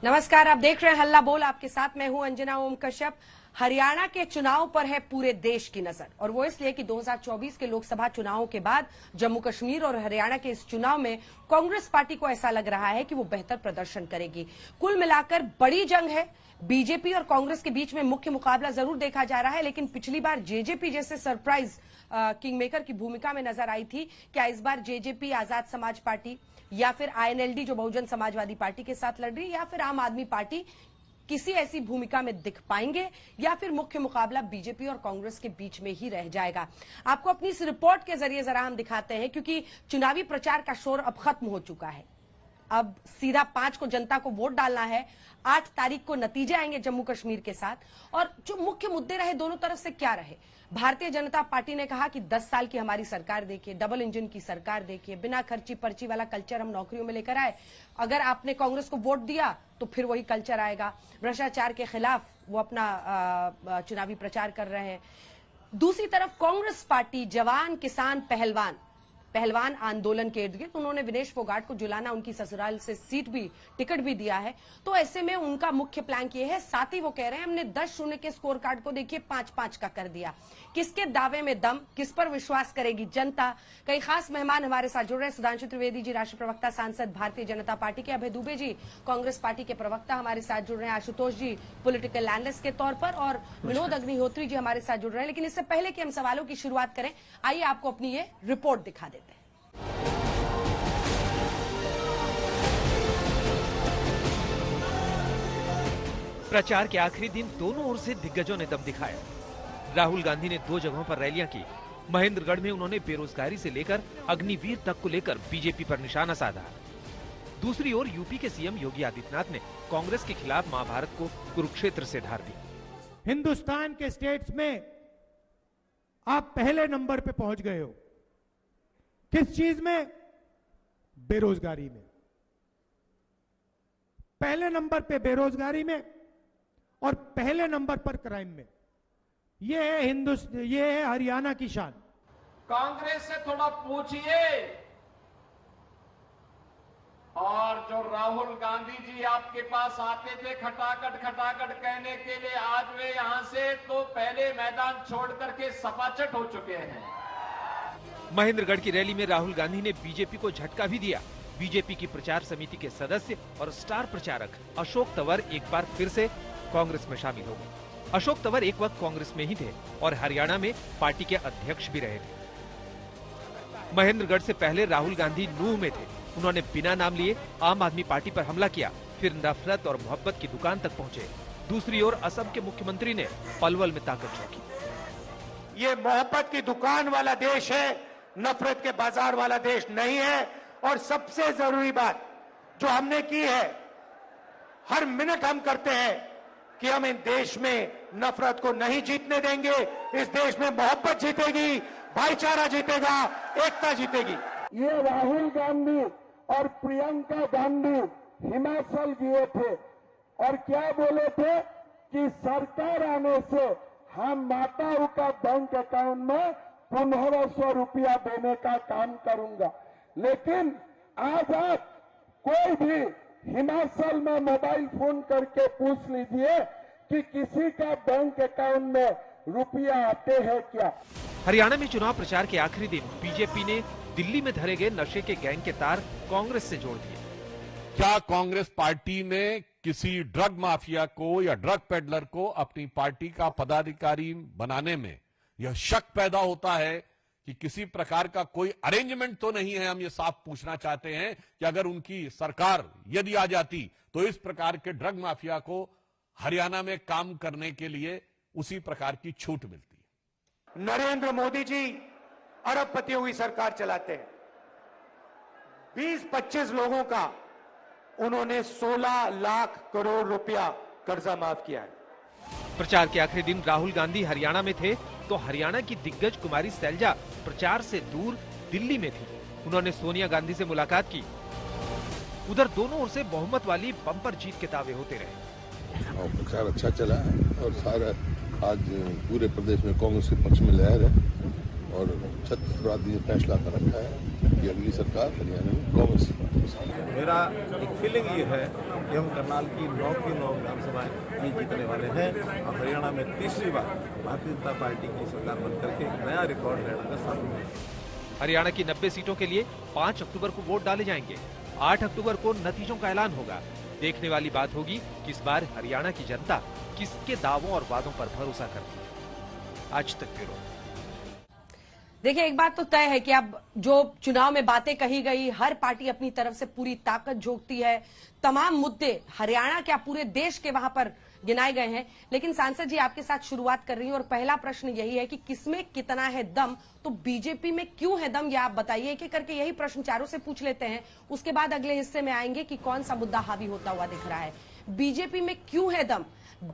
नमस्कार, आप देख रहे हैं हल्ला बोल। आपके साथ मैं हूं अंजना ओम कश्यप। हरियाणा के चुनाव पर है पूरे देश की नजर, और वो इसलिए कि 2024 के लोकसभा चुनावों के बाद जम्मू कश्मीर और हरियाणा के इस चुनाव में कांग्रेस पार्टी को ऐसा लग रहा है कि वो बेहतर प्रदर्शन करेगी। कुल मिलाकर बड़ी जंग है। बीजेपी और कांग्रेस के बीच में मुख्य मुकाबला जरूर देखा जा रहा है, लेकिन पिछली बार जेजेपी जैसे सरप्राइज किंग मेकर की भूमिका में नजर आई थी। क्या इस बार जेजेपी आजाद समाज पार्टी या फिर आईएनएलडी जो बहुजन समाजवादी पार्टी के साथ लड़ रही, या फिर आम आदमी पार्टी किसी ऐसी भूमिका में दिख पाएंगे, या फिर मुख्य मुकाबला बीजेपी और कांग्रेस के बीच में ही रह जाएगा? आपको अपनी इस रिपोर्ट के जरिए जरा हम दिखाते हैं, क्योंकि चुनावी प्रचार का शोर अब खत्म हो चुका है। अब सीधा 5 को जनता को वोट डालना है। 8 तारीख को नतीजे आएंगे जम्मू कश्मीर के साथ। और जो मुख्य मुद्दे रहे दोनों तरफ से क्या रहे? भारतीय जनता पार्टी ने कहा कि 10 साल की हमारी सरकार देखिए, डबल इंजन की सरकार देखिए, बिना खर्ची पर्ची वाला कल्चर हम नौकरियों में लेकर आए। अगर आपने कांग्रेस को वोट दिया तो फिर वही कल्चर आएगा। भ्रष्टाचार के खिलाफ वो अपना चुनावी प्रचार कर रहे हैं। दूसरी तरफ कांग्रेस पार्टी जवान किसान पहलवान आंदोलन के इर्द गिर्द उन्होंने विनेश फोगाट को जुलाना, उनकी ससुराल से टिकट भी दिया है। तो ऐसे में उनका मुख्य प्लान ये है। साथ ही वो कह रहे हैं हमने 10-0 के स्कोर कार्ड को देखिए 5-5 का कर दिया। किसके दावे में दम, किस पर विश्वास करेगी जनता? कई खास मेहमान हमारे साथ जुड़ रहे हैं। सुधांशु त्रिवेदी जी, राष्ट्रीय प्रवक्ता सांसद भारतीय जनता पार्टी के। अभय दुबे जी, कांग्रेस पार्टी के प्रवक्ता हमारे साथ जुड़ रहे हैं। आशुतोष जी, पॉलिटिकल एनालिस्ट के तौर पर, और विनोद अग्निहोत्री जी हमारे साथ जुड़ रहे हैं। लेकिन इससे पहले कि हम सवालों की शुरुआत करें, आइए आपको अपनी ये रिपोर्ट दिखा देते हैं। प्रचार के आखिरी दिन दोनों ओर से दिग्गजों ने दम दिखाया। राहुल गांधी ने 2 जगहों पर रैलियां की। महेंद्रगढ़ में उन्होंने बेरोजगारी से लेकर अग्निवीर तक को लेकर बीजेपी पर निशाना साधा। दूसरी ओर यूपी के सीएम योगी आदित्यनाथ ने कांग्रेस के खिलाफ महाभारत को कुरुक्षेत्र से धार दी। हिंदुस्तान के स्टेट्स में आप पहले नंबर पे पहुंच गए हो। किस चीज में? बेरोजगारी में। पहले नंबर पे बेरोजगारी में और पहले नंबर पर क्राइम में। ये है हरियाणा की शान। कांग्रेस से थोड़ा पूछिए। और जो राहुल गांधी जी आपके पास आते थे खटाखट कहने के लिए, आज वे यहां से तो पहले मैदान छोड़ करके सपाचट हो चुके हैं। महेंद्रगढ़ की रैली में राहुल गांधी ने बीजेपी को झटका भी दिया। बीजेपी की प्रचार समिति के सदस्य और स्टार प्रचारक अशोक तंवर एक बार फिर से कांग्रेस में शामिल हो गए। अशोक तंवर एक वक्त कांग्रेस में ही थे और हरियाणा में पार्टी के अध्यक्ष भी रहे थे। महेंद्रगढ़ से पहले राहुल गांधी नूह में थे। उन्होंने बिना नाम लिए आम आदमी पार्टी पर हमला किया, फिर नफरत और मोहब्बत की दुकान तक पहुंचे। दूसरी ओर असम के मुख्यमंत्री ने पलवल में ताकत झोंकी। ये मोहब्बत की दुकान वाला देश है, नफरत के बाजार वाला देश नहीं है। और सबसे जरूरी बात जो हमने की है, हर मिनट हम करते हैं कि हम इन देश में नफरत को नहीं जीतने देंगे। इस देश में मोहब्बत जीतेगी, भाईचारा जीतेगा, एकता जीतेगी। ये राहुल गांधी और प्रियंका गांधी हिमाचल गए थे और क्या बोले थे कि सरकार आने से हम माताओं का बैंक अकाउंट में 1500 रुपया देने का काम करूंगा। लेकिन आज आप कोई भी हिमाचल में मोबाइल फोन करके पूछ लीजिए कि किसी का बैंक अकाउंट में रुपया आते हैं क्या। हरियाणा में चुनाव प्रचार के आखिरी दिन बीजेपी ने दिल्ली में धरे गए नशे के गैंग के तार कांग्रेस से जोड़ दिए। क्या कांग्रेस पार्टी ने किसी ड्रग माफिया को या ड्रग पेडलर को अपनी पार्टी का पदाधिकारी बनाने में यह शक पैदा होता है कि किसी प्रकार का कोई अरेंजमेंट तो नहीं है? हम ये साफ पूछना चाहते हैं कि अगर उनकी सरकार यदि आ जाती तो इस प्रकार के ड्रग माफिया को हरियाणा में काम करने के लिए उसी प्रकार की छूट मिलती। नरेंद्र मोदी जी अरबपतियों की सरकार चलाते हैं। 20-25 लोगों का उन्होंने 16 लाख करोड़ रुपया कर्जा माफ किया है। प्रचार के आखिरी दिन राहुल गांधी हरियाणा में थे तो हरियाणा की दिग्गज कुमारी सैलजा प्रचार से दूर दिल्ली में थी। उन्होंने सोनिया गांधी से मुलाकात की। उधर दोनों ओर से बहुमत वाली बम्पर जीत के दावे होते रहे। और प्रचार अच्छा चला और सारा आज पूरे प्रदेश में कांग्रेस के पक्ष में लहर है और छत्तीसगढ़ ने फैसला कर रखा है कि अगली सरकार हरियाणा में कांग्रेस पार्टी के साथ। मेरा एक फीलिंग ये है कि हम करनाल की 9 की 9 विधानसभाएं जीतने वाले हैं और हरियाणा में तीसरी बार भारतीय जनता पार्टी की सरकार बन करके एक नया रिकॉर्ड हरियाणा का सामने है। हरियाणा की 90 सीटों के लिए 5 अक्टूबर को वोट डाले जाएंगे। 8 अक्टूबर को नतीजों का ऐलान होगा। देखने वाली बात होगी कि इस बार हरियाणा की जनता किसके दावों और वादों पर भरोसा करती है। आज तक ब्यूरो। देखिए, एक बात तो तय है कि अब जो चुनाव में बातें कही गई, हर पार्टी अपनी तरफ से पूरी ताकत झोंकती है। तमाम मुद्दे हरियाणा क्या पूरे देश के वहां पर गिनाए गए हैं। लेकिन सांसद जी आपके साथ शुरुआत कर रही हूं और पहला प्रश्न यही है कि किसमें कितना है दम, तो बीजेपी में क्यों है दम, यह आप बताइए। एक एक करके यही प्रश्न चारों से पूछ लेते हैं, उसके बाद अगले हिस्से में आएंगे कि कौन सा मुद्दा हावी होता हुआ दिख रहा है। बीजेपी में क्यों है दम?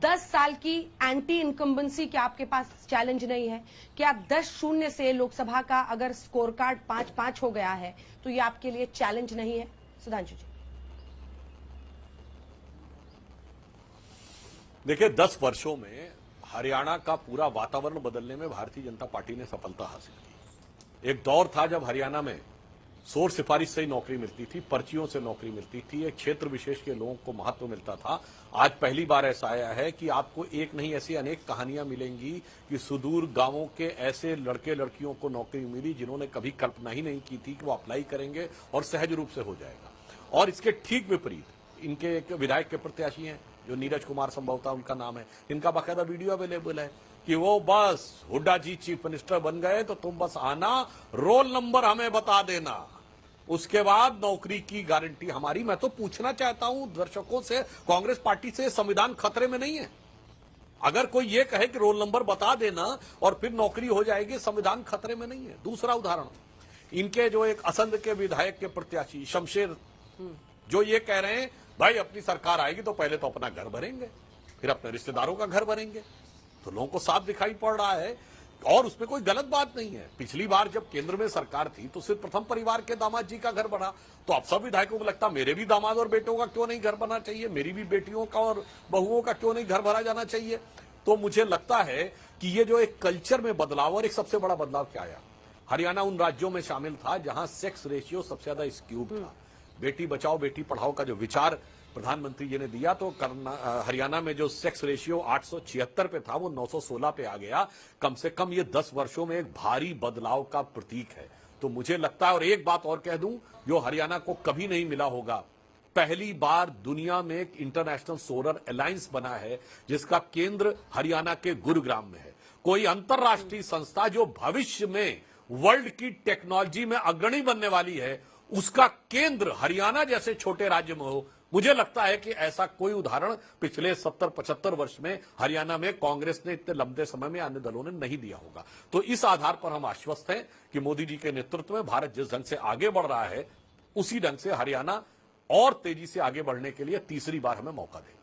10 साल की एंटी इनकम्बेंसी क्या आपके पास चैलेंज नहीं है? क्या 10-0 से लोकसभा का अगर स्कोर कार्ड 5-5 हो गया है तो ये आपके लिए चैलेंज नहीं है? सुधांशु जी। देखिए, 10 वर्षों में हरियाणा का पूरा वातावरण बदलने में भारतीय जनता पार्टी ने सफलता हासिल की। एक दौर था जब हरियाणा में सोर्स सिफारिश से ही नौकरी मिलती थी, पर्चियों से नौकरी मिलती थी, एक क्षेत्र विशेष के लोगों को महत्व मिलता था। आज पहली बार ऐसा आया है कि आपको एक नहीं ऐसी अनेक कहानियां मिलेंगी कि सुदूर गांवों के ऐसे लड़के लड़कियों को नौकरी मिली जिन्होंने कभी कल्पना ही नहीं की थी कि वो अप्लाई करेंगे और सहज रूप से हो जाएगा। और इसके ठीक विपरीत इनके एक विधायक के प्रत्याशी हैं जो नीरज कुमार संभवतः उनका नाम है, इनका बाकायदा वीडियो अवेलेबल है कि वो बस हुड्डा जी चीफ मिनिस्टर बन गए तो तुम बस आना, रोल नंबर हमें बता देना, उसके बाद नौकरी की गारंटी हमारी। मैं तो पूछना चाहता हूं दर्शकों से, कांग्रेस पार्टी से संविधान खतरे में नहीं है? अगर कोई ये कहे कि रोल नंबर बता देना और फिर नौकरी हो जाएगी, संविधान खतरे में नहीं है। दूसरा उदाहरण, इनके जो एक असंध के विधायक के प्रत्याशी शमशेर, जो ये कह रहे हैं भाई अपनी सरकार आएगी तो पहले तो अपना घर भरेंगे, फिर अपने रिश्तेदारों का घर भरेंगे। तो लोगों को साफ दिखाई पड़ रहा है और उसमें कोई गलत बात नहीं है। पिछली बार जब केंद्र में सरकार थी तो सिर्फ प्रथम परिवार के दामाद जी का घर बना, तो अब सब विधायकों को लगता मेरे भी दामाद और बेटों का क्यों नहीं घर बनना चाहिए, मेरी भी बेटियों का और बहुओं का क्यों नहीं घर भरा जाना चाहिए। तो मुझे लगता है कि ये जो एक कल्चर में बदलाव, और एक सबसे बड़ा बदलाव क्या आया, हरियाणा उन राज्यों में शामिल था जहां सेक्स रेशियो सबसे ज्यादा स्क्यूड था। बेटी बचाओ बेटी पढ़ाओ का जो विचार प्रधानमंत्री जी ने दिया, तो हरियाणा में जो सेक्स रेशियो 876 पे था वो 916 पे आ गया। कम से कम ये 10 वर्षों में एक भारी बदलाव का प्रतीक है। तो मुझे लगता है, और एक बात और कह दूं जो हरियाणा को कभी नहीं मिला होगा, पहली बार दुनिया में एक इंटरनेशनल सोलर अलायंस बना है जिसका केंद्र हरियाणा के गुरुग्राम में है। कोई अंतरराष्ट्रीय संस्था जो भविष्य में वर्ल्ड की टेक्नोलॉजी में अग्रणी बनने वाली है, उसका केंद्र हरियाणा जैसे छोटे राज्य में हो। मुझे लगता है कि ऐसा कोई उदाहरण पिछले 70-75 वर्ष में हरियाणा में कांग्रेस ने इतने लंबे समय में अन्य दलों ने नहीं दिया होगा। तो इस आधार पर हम आश्वस्त हैं कि मोदी जी के नेतृत्व में भारत जिस ढंग से आगे बढ़ रहा है, उसी ढंग से हरियाणा और तेजी से आगे बढ़ने के लिए तीसरी बार हमें मौका देगा।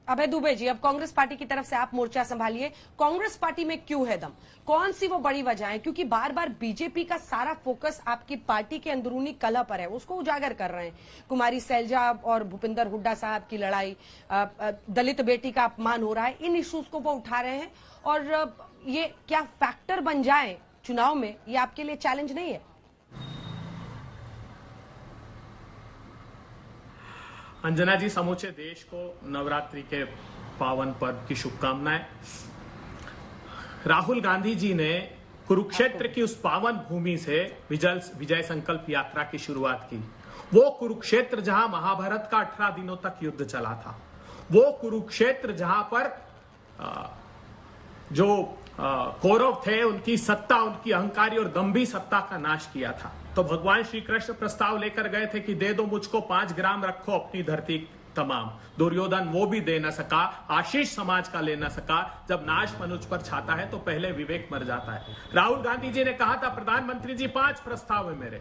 अभय दुबे जी, अब कांग्रेस पार्टी की तरफ से आप मोर्चा संभालिए। कांग्रेस पार्टी में क्यों है दम? कौन सी वो बड़ी वजह है? क्योंकि बार बार बीजेपी का सारा फोकस आपकी पार्टी के अंदरूनी कलह पर है, उसको उजागर कर रहे हैं। कुमारी सैलजा और भूपिंदर हुड्डा साहब की लड़ाई, दलित बेटी का अपमान हो रहा है, इन इश्यूज को वो उठा रहे हैं। और ये क्या फैक्टर बन जाए चुनाव में, ये आपके लिए चैलेंज नहीं है? अंजना जी, समूचे देश को नवरात्रि के पावन पर्व की शुभकामनाएं। राहुल गांधी जी ने कुरुक्षेत्र की उस पावन भूमि से विजय संकल्प यात्रा की शुरुआत की। वो कुरुक्षेत्र जहां महाभारत का 18 दिनों तक युद्ध चला था, वो कुरुक्षेत्र जहां पर जो कौरव थे उनकी सत्ता, उनकी अहंकारी और दंभी सत्ता का नाश किया था। तो भगवान श्री कृष्ण प्रस्ताव लेकर गए थे कि दे दो मुझको 5 ग्राम, रखो अपनी धरती तमाम। दुर्योधन वो भी दे न सका, आशीष समाज का ले न सका। जब नाश मनुष्य पर छाता है तो पहले विवेक मर जाता है। राहुल गांधी जी ने कहा था, प्रधानमंत्री जी 5 प्रस्ताव है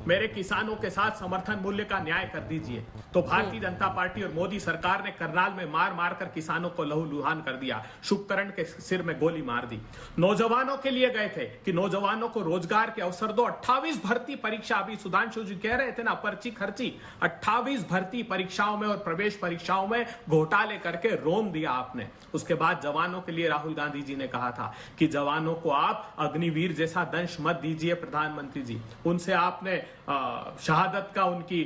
मेरे किसानों के साथ समर्थन मूल्य का न्याय कर दीजिए। तो भारतीय जनता पार्टी और मोदी सरकार ने करनाल में मार मार कर किसानों को लहूलुहान कर दिया, शुभकरण के सिर में गोली मार दी। नौजवानों के लिए गए थे कि नौजवानों को रोजगार के अवसर दो। 28 भर्ती परीक्षा, अभी सुधांशु जी कह रहे थे ना, पर्ची खर्ची, 28 भर्ती परीक्षाओं में और प्रवेश प्रवेश परीक्षाओं में घोटाले करके रोन दिया आपने। उसके बाद जवानों के लिए राहुल गांधी जी ने कहा था कि जवानों को आप अग्निवीर जैसा दंश मत दीजिए प्रधानमंत्री जी। उनसे आपने शहादत का उनकी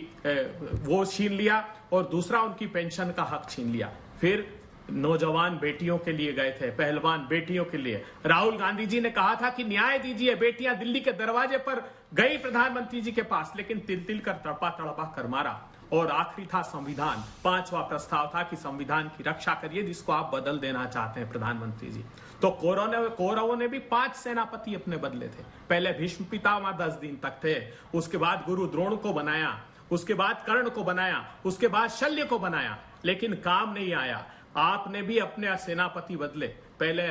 वो छीन लिया और दूसरा उनकी पेंशन का हक छीन लिया। फिर नौजवान बेटियों के लिए गए थे, पहलवान बेटियों के लिए। राहुल गांधी जी ने कहा था कि न्याय दीजिए, बेटियां दिल्ली के दरवाजे पर गई प्रधानमंत्री जी के पास, लेकिन तिल तिल कर तड़पा तड़पा कर मारा। और आखिरी था संविधान, 5वां प्रस्ताव था कि संविधान की रक्षा करिए, जिसको आप बदल देना चाहते हैं प्रधानमंत्री जी। तो कौरवों ने भी 5 सेनापति अपने बदले थे। पहले भीष्म पितामह 10 दिन तक थे, उसके बाद गुरु द्रोण को बनाया, उसके बाद कर्ण को बनाया, उसके बाद शल्य को बनाया, लेकिन काम नहीं आया। आपने भी अपने सेनापति बदले। पहले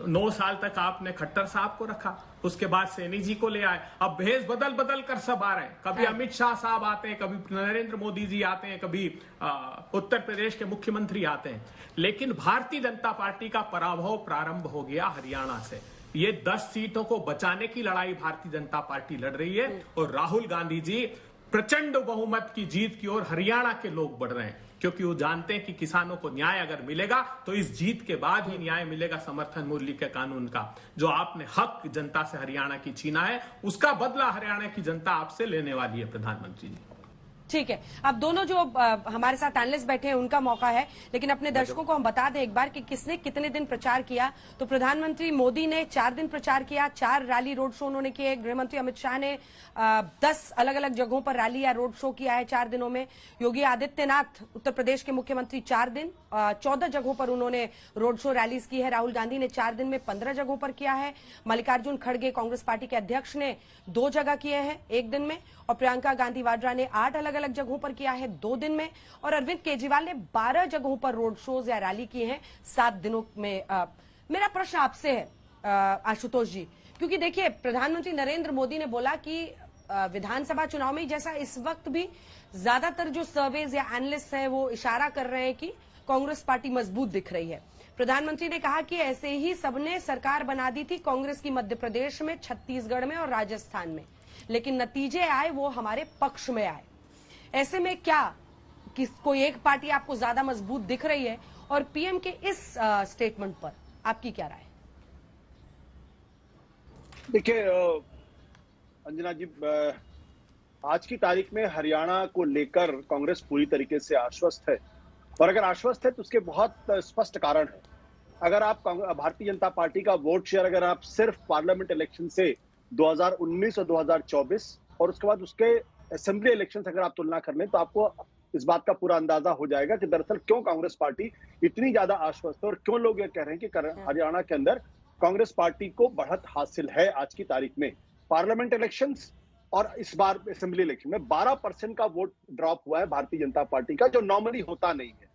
9 साल तक आपने खट्टर साहब को रखा, उसके बाद सैनी जी को ले आए। अब भेष बदल बदल कर सब आ रहे हैं। कभी अमित शाह साहब आते हैं, कभी नरेंद्र मोदी जी आते हैं, कभी उत्तर प्रदेश के मुख्यमंत्री आते हैं। लेकिन भारतीय जनता पार्टी का पराभव प्रारंभ हो गया हरियाणा से। ये 10 सीटों को बचाने की लड़ाई भारतीय जनता पार्टी लड़ रही है और राहुल गांधी जी प्रचंड बहुमत की जीत की ओर हरियाणा के लोग बढ़ रहे हैं, क्योंकि वो जानते हैं कि किसानों को न्याय अगर मिलेगा तो इस जीत के बाद ही न्याय मिलेगा समर्थन मूल्य के कानून का। जो आपने हक जनता से हरियाणा की छीना है, उसका बदला हरियाणा की जनता आपसे लेने वाली है प्रधानमंत्री जी। ठीक है, अब दोनों जो हमारे साथ एनालिस्ट बैठे हैं उनका मौका है, लेकिन अपने दर्शकों को हम बता दें एक बार कि किसने कितने दिन प्रचार किया। तो प्रधानमंत्री मोदी ने 4 दिन प्रचार किया, 4 रैली रोड शो उन्होंने किए। गृहमंत्री अमित शाह ने 10 अलग अलग जगहों पर रैली या रोड शो किया है 4 दिनों में। योगी आदित्यनाथ उत्तर प्रदेश के मुख्यमंत्री 4 दिन 14 जगहों पर उन्होंने रोड शो रैलीज की है। राहुल गांधी ने 4 दिन में 15 जगहों पर किया है। मल्लिकार्जुन खड़गे कांग्रेस पार्टी के अध्यक्ष ने 2 जगह किए हैं 1 दिन में, और प्रियंका गांधी वाड्रा ने 8 अलग अलग जगहों पर किया है 2 दिन में, और अरविंद केजरीवाल ने 12 जगहों पर रोड शोज या रैली की है 7 दिनों में। मेरा प्रश्न आपसे है आशुतोष जी, क्योंकि देखिए प्रधानमंत्री नरेंद्र मोदी ने बोला कि विधानसभा चुनाव में जैसा इस वक्त भी ज्यादातर जो सर्वेज या एनालिस्ट है वो इशारा कर रहे हैं कि कांग्रेस पार्टी मजबूत दिख रही है। प्रधानमंत्री ने कहा कि ऐसे ही सबने सरकार बना दी थी कांग्रेस की मध्य प्रदेश में, छत्तीसगढ़ में और राजस्थान में, लेकिन नतीजे आए वो हमारे पक्ष में आए। ऐसे में क्या कोई एक पार्टी आपको ज्यादा मजबूत दिख रही है? और पीएम के इस स्टेटमेंट पर आपकी क्या राय है? देखिए अंजना जी, आज की तारीख में हरियाणा को लेकर कांग्रेस पूरी तरीके से आश्वस्त है, और अगर आश्वस्त है तो उसके बहुत स्पष्ट कारण है। अगर आप भारतीय जनता पार्टी का वोट शेयर अगर आप सिर्फ पार्लियामेंट इलेक्शन से 2019 और 2024 और उसके बाद उसके असेंबली इलेक्शन से अगर आप तुलना कर लें तो आपको इस बात का पूरा अंदाजा हो जाएगा कि दरअसल क्यों कांग्रेस पार्टी इतनी ज्यादा आश्वस्त है और क्यों लोग ये कह रहे हैं कि हरियाणा के अंदर कांग्रेस पार्टी को बढ़त हासिल है। आज की तारीख में पार्लियामेंट इलेक्शंस और इस बार असेंबली इलेक्शन में 12% का वोट ड्रॉप हुआ है भारतीय जनता पार्टी का, जो नॉर्मली होता नहीं है।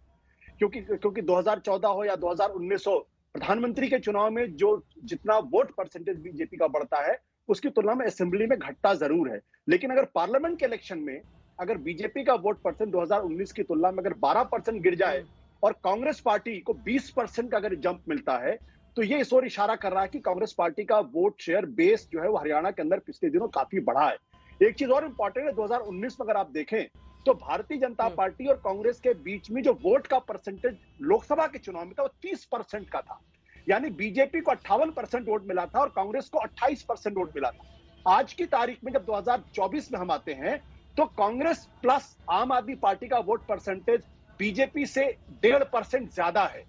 क्योंकि 2014 हो या 2019 हो, प्रधानमंत्री के चुनाव में जो जितना वोट परसेंटेज बीजेपी का बढ़ता है उसकी तुलना में असेंबली में घटता जरूर है। लेकिन अगर पार्लियामेंट के इलेक्शन में अगर बीजेपी का वोट परसेंट 2019 की तुलना में अगर 12% गिर जाए और कांग्रेस पार्टी को 20% का अगर जंप मिलता है, तो ये इस ओर इशारा कर रहा है कि कांग्रेस पार्टी का वोट शेयर बेस जो है वो हरियाणा के अंदर पिछले दिनों काफी बढ़ा है। एक चीज और इंपॉर्टेंट है, 2019 में अगर आप देखें तो भारतीय जनता पार्टी और कांग्रेस के बीच में जो वोट का परसेंटेज लोकसभा के चुनाव में था वो 30% का था। यानी बीजेपी को 58% वोट मिला था और कांग्रेस को 28% वोट मिला था। आज की तारीख में जब 2024 में हम आते हैं तो कांग्रेस प्लस आम आदमी पार्टी का वोट परसेंटेज बीजेपी से 1.5% ज्यादा है।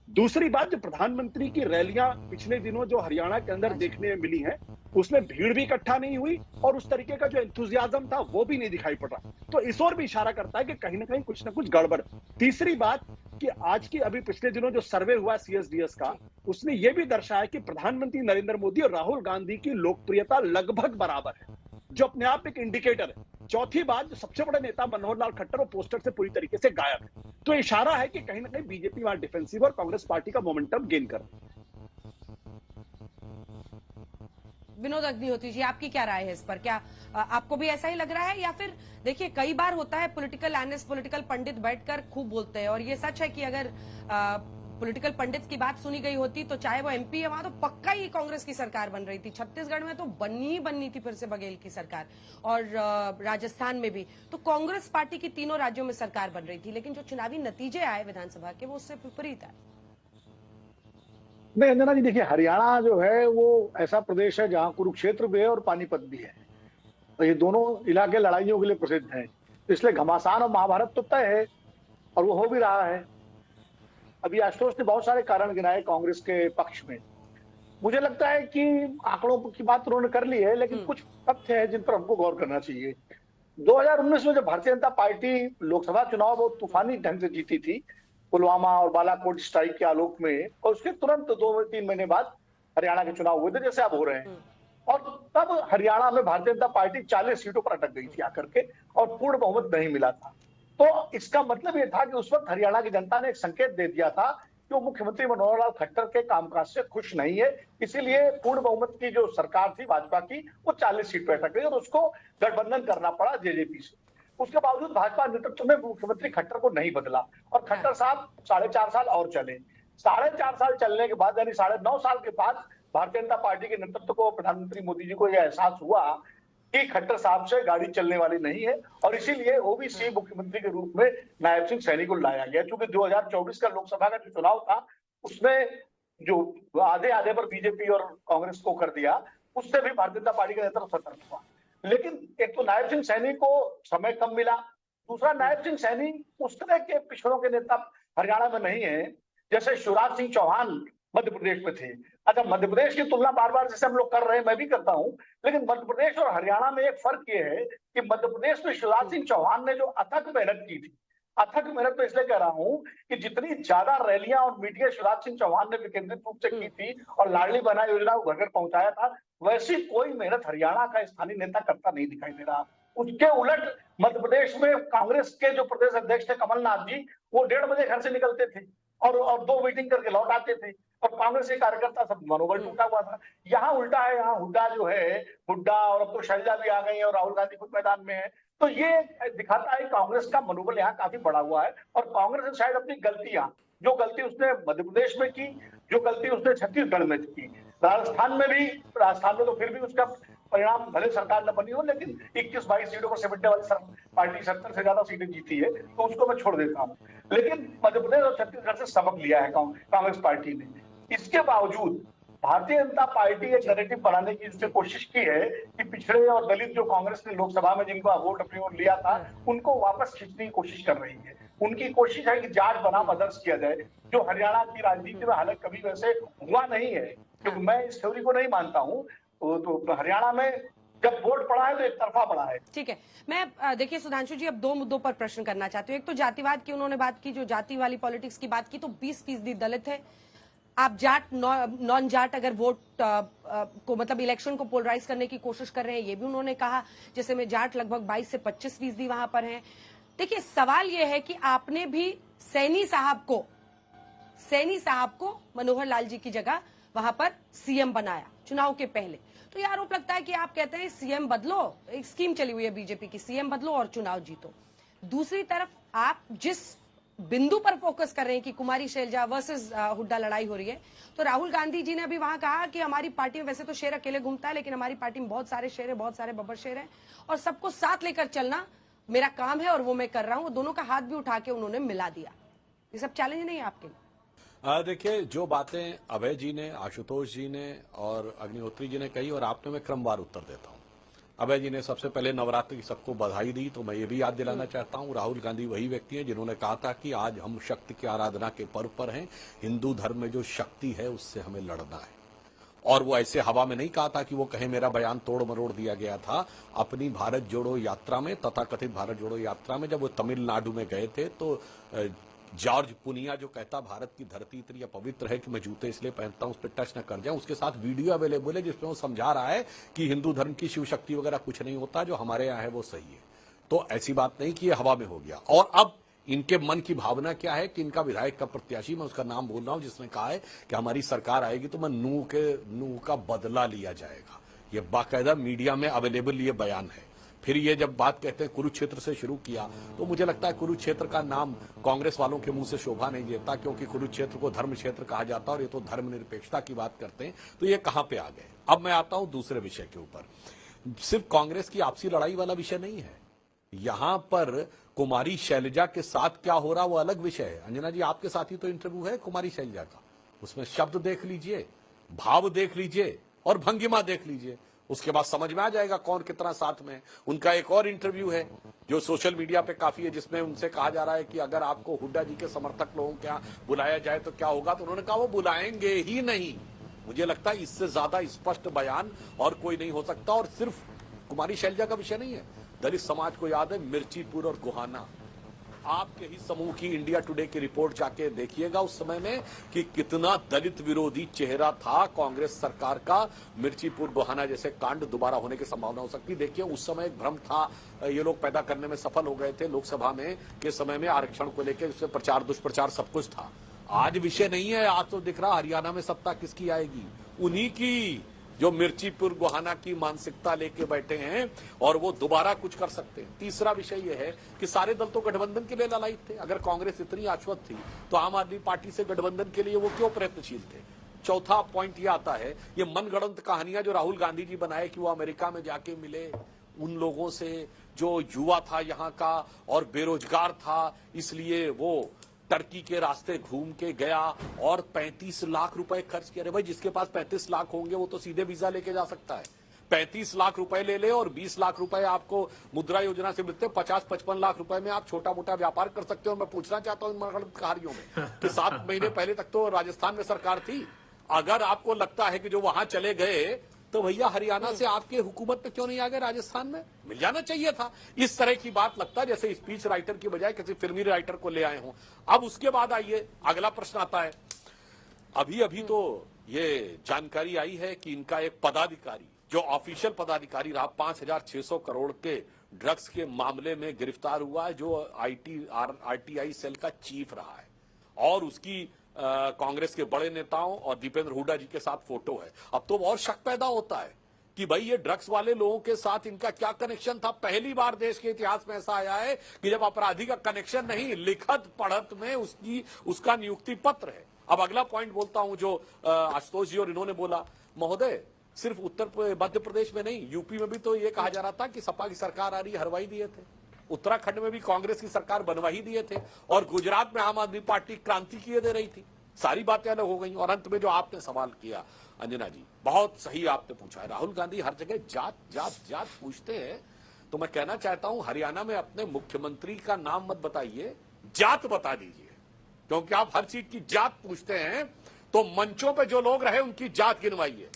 दूसरी बात, जो प्रधानमंत्री की रैलियां पिछले दिनों जो हरियाणा के अंदर देखने में मिली हैं, उसमें भीड़ भी इकट्ठा नहीं हुई और उस तरीके का जो एंथुजियाज्म था वो भी नहीं दिखाई पड़ रहा। तो इस ओर भी इशारा करता है कि कहीं ना कहीं कुछ ना कुछ गड़बड़। तीसरी बात कि आज की अभी पिछले दिनों जो सर्वे हुआ CSDS का, उसने ये भी दर्शाया कि प्रधानमंत्री नरेंद्र मोदी और राहुल गांधी की लोकप्रियता लगभग बराबर है, जो अपने आप एक इंडिकेटर है। चौथी बात, जो सबसे बड़े नेता मनोहर लाल खट्टर वो पोस्टर से पूरी तरीके से गायब है। तो इशारा है कि कहीं ना कहीं बीजेपी वहां डिफेंसिव और कांग्रेस पार्टी का मोमेंटम गेन कर। विनोद अग्निहोत्री जी, आपकी क्या राय है इस पर? क्या आपको भी ऐसा ही लग रहा है, या फिर देखिए कई बार होता है पॉलिटिकल एनालिस्ट, पॉलिटिकल पंडित बैठकर खूब बोलते हैं, और ये सच है कि अगर पॉलिटिकल पंडित्स की बात सुनी गई होती तो चाहे वो एमपी है वहां तो पक्का ही कांग्रेस की सरकार बन रही थी। छत्तीसगढ़ में तो बननी थी फिर से बघेल की सरकार, और राजस्थान में भी। तो कांग्रेस पार्टी की तीनों राज्यों में सरकार बन रही थी, लेकिन जो चुनावी नतीजे आए विधानसभा के वो उससे विपरीत आए। नहीं अंजना जी, देखिए हरियाणा जो है वो ऐसा प्रदेश है जहां कुरुक्षेत्र भी है और पानीपत भी है, तो ये दोनों इलाके लड़ाइयों के लिए प्रसिद्ध हैं, तो इसलिए घमासान और महाभारत तो तय है और वो हो भी रहा है। अभी आशुतोष ने बहुत सारे कारण गिनाए कांग्रेस के पक्ष में। मुझे लगता है कि आंकड़ों की बात उन्होंने कर ली है, लेकिन कुछ तथ्य है जिन पर हमको गौर करना चाहिए। 2019 में जब भारतीय जनता पार्टी लोकसभा चुनाव बहुत तूफानी ढंग से जीती थी पुलवामा और बालाकोट स्ट्राइक के आलोक में, और उसके तुरंत 2-3 महीने बाद हरियाणा के चुनाव हुए थे जैसे अब हो रहे हैं, और तब हरियाणा में भारतीय जनता पार्टी 40 सीटों पर अटक गई थी आकर के और पूर्ण बहुमत नहीं मिला था। तो इसका मतलब ये था कि उस वक्त हरियाणा की जनता ने एक संकेत दे दिया था कि वो मुख्यमंत्री मनोहर लाल खट्टर के कामकाज से खुश नहीं है, इसीलिए पूर्ण बहुमत की जो सरकार थी भाजपा की वो 40 सीट पर अटक गई और उसको गठबंधन करना पड़ा जेजेपी से। उसके बावजूद भाजपा नेतृत्व में मुख्यमंत्री खट्टर को नहीं बदला और खट्टर साहब 4.5 साल और चले। 4.5 साल चलने के बाद यानी 9.5 साल के बाद भारतीय जनता पार्टी के नेतृत्व को, प्रधानमंत्री मोदी जी को यह एहसास हुआ कि खट्टर साहब से गाड़ी चलने वाली नहीं है, और इसीलिए ओबीसी मुख्यमंत्री के रूप में नायब सिंह सैनी को लाया गया। क्योंकि 2024 का लोकसभा का जो चुनाव था उसमें जो आधे पर बीजेपी और कांग्रेस को कर दिया, उससे भी भारतीय जनता पार्टी का नेतृत्व सतर्क हुआ। लेकिन एक तो नायब सिंह सैनी को समय कम मिला, दूसरा नायब सिंह सैनी उस तरह के पिछड़ों के नेता हरियाणा में नहीं है जैसे शिवराज सिंह चौहान मध्य प्रदेश में थे। अच्छा, मध्य प्रदेश की तुलना बार बार जैसे हम लोग कर रहे हैं, मैं भी करता हूं, लेकिन मध्य प्रदेश और हरियाणा में एक फर्क ये है कि मध्य प्रदेश में शिवराज सिंह चौहान ने जो अथक मेहनत की थी, अथक मेहनत तो इसलिए कह रहा हूं कि जितनी ज्यादा रैलियां और मीडिया शिवराज सिंह चौहान ने विकेंद्रित रूप से की थी और लाडली बहना योजना को घर घर पहुंचाया था, वैसी कोई मेहनत हरियाणा का स्थानीय नेता करता नहीं दिखाई दे रहा। उसके उलट मध्य प्रदेश में कांग्रेस के जो प्रदेश अध्यक्ष थे कमलनाथ जी, वो 1:30 बजे घर से निकलते थे और 2 मीटिंग करके लौट आते थे, और कांग्रेस के कार्यकर्ता सब मनोबल टूटा हुआ था। यहाँ उल्टा है, यहाँ हुड्डा जो है, हुड्डा और अब तो शैलजा भी आ गई है और राहुल गांधी खुद मैदान में है, तो ये दिखाता है कांग्रेस का मनोबल यहाँ काफी बढ़ा हुआ है। और कांग्रेस ने शायद अपनी गलतियां, जो गलती उसने मध्य प्रदेश में की, जो गलती उसने छत्तीसगढ़ में की, राजस्थान में तो फिर भी उसका परिणाम भले सरकार न बनी हो, लेकिन 21-22 सीटों पर सिमटने वाली पार्टी 70 से ज्यादा सीटें जीती है, तो उसको मैं छोड़ देता हूँ। लेकिन मध्य प्रदेश और छत्तीसगढ़ से सबक लिया है कांग्रेस पार्टी ने। इसके बावजूद भारतीय जनता पार्टी एक नैरेटिव बनाने की जिसने कोशिश की है कि पिछड़े और दलित जो कांग्रेस ने लोकसभा में जिनका वोट अपनी ओर लिया था, उनको वापस खींचने की कोशिश कर रही है। उनकी कोशिश है कि जाट बनाम आदर्श किया जाए, जो हरियाणा की राजनीति में हालांकि कभी वैसे हुआ नहीं है, क्योंकि मैं इस थ्योरी को नहीं मानता हूँ। तो हरियाणा में जब वोट पड़ा है तो एक तरफा पड़ा है। ठीक है, मैं देखिए सुधांशु जी, अब 2 मुद्दों पर प्रश्न करना चाहती हूँ। एक तो जातिवाद की उन्होंने बात की, जो जाति वाली पॉलिटिक्स की बात की, तो 20% दलित है। आप जाट नॉन जाट अगर वोट को मतलब इलेक्शन को पोलराइज करने की कोशिश कर रहे हैं, ये भी उन्होंने कहा। जैसे में जाट लगभग 22 से 25% वहां पर हैं। देखिए, सवाल ये है कि आपने भी सैनी साहब को मनोहर लाल जी की जगह वहां पर सीएम बनाया चुनाव के पहले, तो ये आरोप लगता है कि आप कहते हैं सीएम बदलो, एक स्कीम चली हुई है बीजेपी की, सीएम बदलो और चुनाव जीतो। दूसरी तरफ आप जिस बिंदु पर फोकस कर रहे हैं कि कुमारी शैलजा वर्सेस हुड्डा लड़ाई हो रही है, तो राहुल गांधी जी ने अभी वहां कहा कि हमारी पार्टी में वैसे तो शेर अकेले घूमता है, लेकिन हमारी पार्टी में बहुत सारे शेर है, बहुत सारे बब्बर शेर हैं, और सबको साथ लेकर चलना मेरा काम है और वो मैं कर रहा हूं। दोनों का हाथ भी उठा के उन्होंने मिला दिया। ये सब चैलेंज नहीं है आपके लिए? देखिए, जो बातें अभय जी ने, आशुतोष जी ने और अग्निहोत्री जी ने कही, और आपने, मैं क्रमवार उत्तर देता हूं। अभय जी ने सबसे पहले नवरात्र की सबको बधाई दी, तो मैं ये भी याद दिलाना चाहता हूं, राहुल गांधी वही व्यक्ति हैं जिन्होंने कहा था कि आज हम शक्ति की आराधना के पर्व पर हैं, हिंदू धर्म में जो शक्ति है उससे हमें लड़ना है। और वो ऐसे हवा में नहीं कहा था कि वो कहे मेरा बयान तोड़ मरोड़ दिया गया था। अपनी भारत जोड़ो यात्रा में, तथाकथित भारत जोड़ो यात्रा में, जब वो तमिलनाडु में गए थे, तो जॉर्ज पुनिया जो कहता भारत की धरती इतनी पवित्र है कि मैं जूते इसलिए पहनता हूं उस पर टच न कर जाऊं, उसके साथ वीडियो अवेलेबल है जिसमें वो समझा रहा है कि हिंदू धर्म की शिव शक्ति वगैरह कुछ नहीं होता, जो हमारे यहाँ है वो सही है। तो ऐसी बात नहीं कि ये हवा में हो गया। और अब इनके मन की भावना क्या है कि इनका विधायक का प्रत्याशी, मैं उसका नाम बोल रहा हूं, जिसने कहा है कि हमारी सरकार आएगी तो मैं नूह का बदला लिया जाएगा। ये बाकायदा मीडिया में अवेलेबल ये बयान है। फिर ये जब बात कहते हैं कुरुक्षेत्र से शुरू किया, तो मुझे लगता है कुरुक्षेत्र का नाम कांग्रेस वालों के मुंह से शोभा नहीं देता, क्योंकि कुरुक्षेत्र को धर्म क्षेत्र कहा जाता है और ये तो धर्मनिरपेक्षता की बात करते हैं, तो ये कहां पे आ गए। अब मैं आता हूं दूसरे विषय के ऊपर। सिर्फ कांग्रेस की आपसी लड़ाई वाला विषय नहीं है, यहां पर कुमारी शैलजा के साथ क्या हो रहा वो अलग विषय है। अंजना जी, आपके साथ ही तो इंटरव्यू है कुमारी शैलजा का, उसमें शब्द देख लीजिए, भाव देख लीजिए और भंगिमा देख लीजिए, उसके बाद समझ में आ जाएगा कौन कितना साथ में है। उनका एक और इंटरव्यू है जो सोशल मीडिया पे काफी है, जिसमें उनसे कहा जा रहा है कि अगर आपको हुड्डा जी के समर्थक लोगों के यहाँ बुलाया जाए तो क्या होगा, तो उन्होंने कहा वो बुलाएंगे ही नहीं। मुझे लगता है इससे ज्यादा स्पष्ट बयान और कोई नहीं हो सकता। और सिर्फ कुमारी शैलजा का विषय नहीं है, दलित समाज को याद है मिर्चीपुर और गोहाना, आपके ही समूह की इंडिया टुडे की रिपोर्ट जाके देखिएगा उस समय में कि कितना दलित विरोधी चेहरा था कांग्रेस सरकार का। मिर्चीपुर गोहाना जैसे कांड दोबारा होने की संभावना हो सकती। देखिए उस समय एक भ्रम था, ये लोग पैदा करने में सफल हो गए थे लोकसभा में के समय में, आरक्षण को लेकर उसमें प्रचार दुष्प्रचार सब कुछ था। आज विषय नहीं है, आज तो दिख रहा हरियाणा में सत्ता किसकी आएगी, उन्हीं की जो मिर्चीपुर गोहाना की मानसिकता लेके बैठे हैं और वो दोबारा कुछ कर सकते हैं। तीसरा विषय यह है कि सारे दल तो गठबंधन के लिए ललायित थे। अगर कांग्रेस इतनी आश्वस्त थी तो आम आदमी पार्टी से गठबंधन के लिए वो क्यों प्रयत्नशील थे। चौथा पॉइंट ये आता है, ये मनगढ़ंत कहानियां जो राहुल गांधी जी बनाए कि वो अमेरिका में जाके मिले उन लोगों से जो युवा था यहाँ का और बेरोजगार था, इसलिए वो टर्की के रास्ते घूम के गया और 35 लाख रुपए खर्च किए। भाई जिसके पास 35 लाख होंगे वो तो सीधे वीजा लेके जा सकता है। 35 लाख रुपए ले ले और 20 लाख रुपए आपको मुद्रा योजना से मिलते हैं। 50-55 लाख रुपए में आप छोटा मोटा व्यापार कर सकते हो। मैं पूछना चाहता हूं इन मनगढ़ंत कहानियों में कि 7 महीने पहले तक तो राजस्थान में सरकार थी। अगर आपको लगता है कि जो वहां चले गए तो भैया हरियाणा से आपके हुकूमत पे क्यों नहीं आ गए, राजस्थान में मिल जाना चाहिए था। इस तरह की बात लगता है जैसे स्पीच राइटर की बजाय किसी फिल्मी राइटर को ले आए हों। अब उसके बाद आइए अगला प्रश्न आता है, अभी अभी तो ये जानकारी आई है कि इनका एक पदाधिकारी जो ऑफिशियल पदाधिकारी रहा 5,600 करोड़ के ड्रग्स के मामले में गिरफ्तार हुआ है, जो आरटीआई सेल का चीफ रहा है और उसकी कांग्रेस के बड़े नेताओं और दीपेंद्र हुड्डा जी के साथ फोटो है। अब तो और शक पैदा होता है कि भाई ये ड्रग्स वाले लोगों के साथ इनका क्या कनेक्शन था। पहली बार देश के इतिहास में ऐसा आया है कि जब अपराधी का कनेक्शन नहीं, लिखत पढ़त में उसका नियुक्ति पत्र है। अब अगला पॉइंट बोलता हूं जो आशुतोष जी और इन्होंने बोला, महोदय सिर्फ मध्य प्रदेश में नहीं, यूपी में भी तो ये कहा जा रहा था कि सपा की सरकार आ रही, हरवाई दिए थे। उत्तराखंड में भी कांग्रेस की सरकार बनवा ही दिए थे और गुजरात में आम आदमी पार्टी क्रांति किए दे रही थी। सारी बातें अलग हो गई। और अंत में जो आपने सवाल किया अंजना जी, बहुत सही आपने पूछा है। राहुल गांधी हर जगह जात जात जात पूछते हैं, तो मैं कहना चाहता हूं हरियाणा में अपने मुख्यमंत्री का नाम मत बताइए, जात बता दीजिए, क्योंकि आप हर चीज की जात पूछते हैं तो मंचों पर जो लोग रहे उनकी जात गिनवाइए।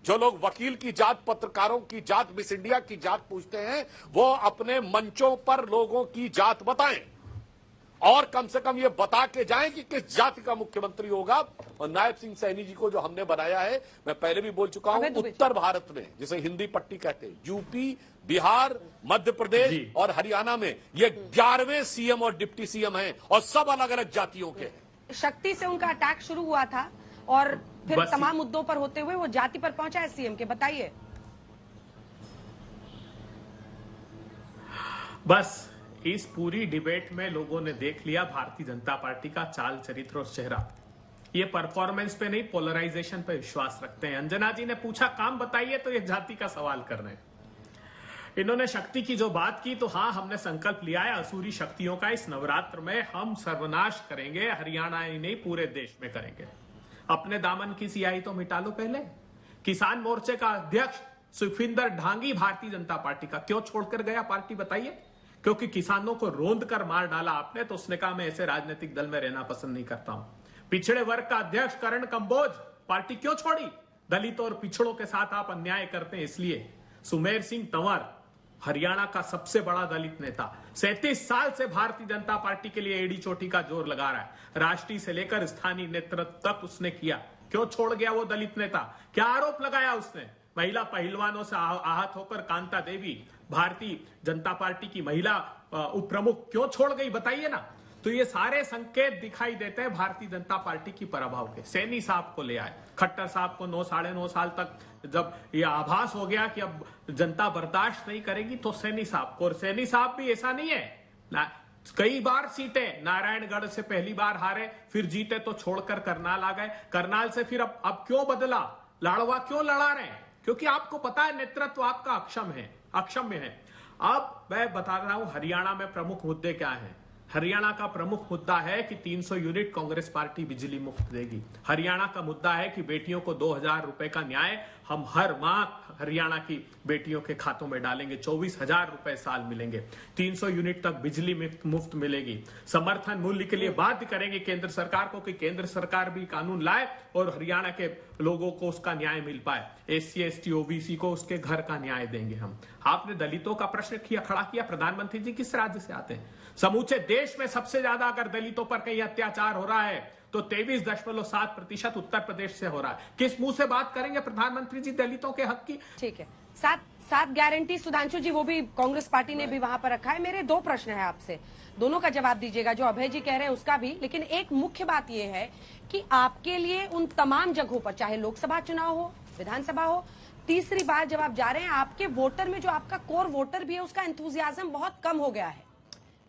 जो लोग वकील की जात, पत्रकारों की जात, मिस इंडिया की जात पूछते हैं, वो अपने मंचों पर लोगों की जात बताएं और कम से कम ये बता के जाएं कि किस जाति का मुख्यमंत्री होगा। और नायब सिंह सैनी जी को जो हमने बनाया है, मैं पहले भी बोल चुका हूं, उत्तर भारत में जिसे हिंदी पट्टी कहते हैं, यूपी, बिहार, मध्य प्रदेश और हरियाणा में ये 11वें सीएम और डिप्टी सीएम हैं और सब अलग अलग जातियों के हैं। शक्ति से उनका अटैक शुरू हुआ था और फिर तमाम मुद्दों पर होते हुए वो जाति पर पहुंचा है सीएम के, बताइए। बस इस पूरी डिबेट में लोगों ने देख लिया भारतीय जनता पार्टी का चाल चरित्र और चेहरा। ये परफॉर्मेंस पे नहीं, पोलराइजेशन पे विश्वास रखते हैं। अंजना जी ने पूछा काम बताइए, तो ये जाति का सवाल कर रहे हैं। इन्होंने शक्ति की जो बात की, तो हाँ, हमने संकल्प लिया है असुरी शक्तियों का इस नवरात्र में हम सर्वनाश करेंगे। हरियाणा ही नहीं, पूरे देश में करेंगे। अपने दामन की सियाही तो मिटा लो पहले। किसान मोर्चे का अध्यक्ष सुखविंदर ढांगी भारतीय जनता पार्टी का क्यों छोड़कर गया पार्टी, बताइए। क्योंकि किसानों को रोंद कर मार डाला आपने, तो उसने कहा मैं ऐसे राजनीतिक दल में रहना पसंद नहीं करता हूं। पिछड़े वर्ग का अध्यक्ष करण कंबोज पार्टी क्यों छोड़ी, दलितों और पिछड़ों के साथ आप अन्याय करते हैं इसलिए। सुमेर सिंह तंवर हरियाणा का सबसे बड़ा दलित नेता, 37 साल से भारतीय जनता पार्टी के लिए एड़ी चोटी का जोर लगा रहा है, राष्ट्रीय से लेकर स्थानीय नेतृत्व तक उसने किया। क्यों छोड़ गया वो दलित नेता, क्या आरोप लगाया उसने। महिला पहलवानों से आहत होकर कांता देवी भारतीय जनता पार्टी की महिला उप प्रमुख क्यों छोड़ गई, बताइए ना। तो ये सारे संकेत दिखाई देते हैं भारतीय जनता पार्टी की पराभव के। सैनी साहब को ले आए, खट्टर साहब को 9-9.5 साल तक जब ये आभास हो गया कि अब जनता बर्दाश्त नहीं करेगी तो सैनी साहब को, और सैनी साहब भी ऐसा नहीं है ना, कई बार सीटें नारायणगढ़ से पहली बार हारे, फिर जीते तो छोड़कर करनाल आ गए, करनाल से फिर अब क्यों बदला, लाड़वा क्यों लड़ा रहे हैं? क्योंकि आपको पता है नेतृत्व आपका अक्षम्य है। अब मैं बता रहा हूं हरियाणा में प्रमुख मुद्दे क्या हैं। हरियाणा का प्रमुख मुद्दा है कि 300 यूनिट कांग्रेस पार्टी बिजली मुफ्त देगी। हरियाणा का मुद्दा है कि बेटियों को 2000 रुपए का न्याय हम हर माह हरियाणा की बेटियों के खातों में डालेंगे, 24,000 रुपए साल मिलेंगे, 300 यूनिट तक बिजली मुफ्त मिलेगी। समर्थन मूल्य के लिए बाध्य करेंगे केंद्र सरकार को कि केंद्र सरकार भी कानून लाए और हरियाणा के लोगों को उसका न्याय मिल पाए। SC ST OBC को उसके घर का न्याय देंगे हम। आपने दलितों का प्रश्न खड़ा किया, प्रधानमंत्री जी किस राज्य से आते हैं? समूचे देश में सबसे ज्यादा अगर दलितों पर कहीं अत्याचार हो रहा है तो 23.7% उत्तर प्रदेश से हो रहा है। किस मुंह से बात करेंगे प्रधानमंत्री जी दलितों के हक की? ठीक है, सात गारंटी सुधांशु जी वो भी कांग्रेस पार्टी ने भी वहां पर रखा है। मेरे 2 प्रश्न है आपसे, दोनों का जवाब दीजिएगा, जो अभय जी कह रहे हैं उसका भी। लेकिन एक मुख्य बात यह है कि आपके लिए उन तमाम जगहों पर, चाहे लोकसभा चुनाव हो, विधानसभा हो, तीसरी बार जब आप जा रहे हैं, आपके वोटर में जो आपका कोर वोटर भी है उसका एंथुजियाज्म बहुत कम हो गया है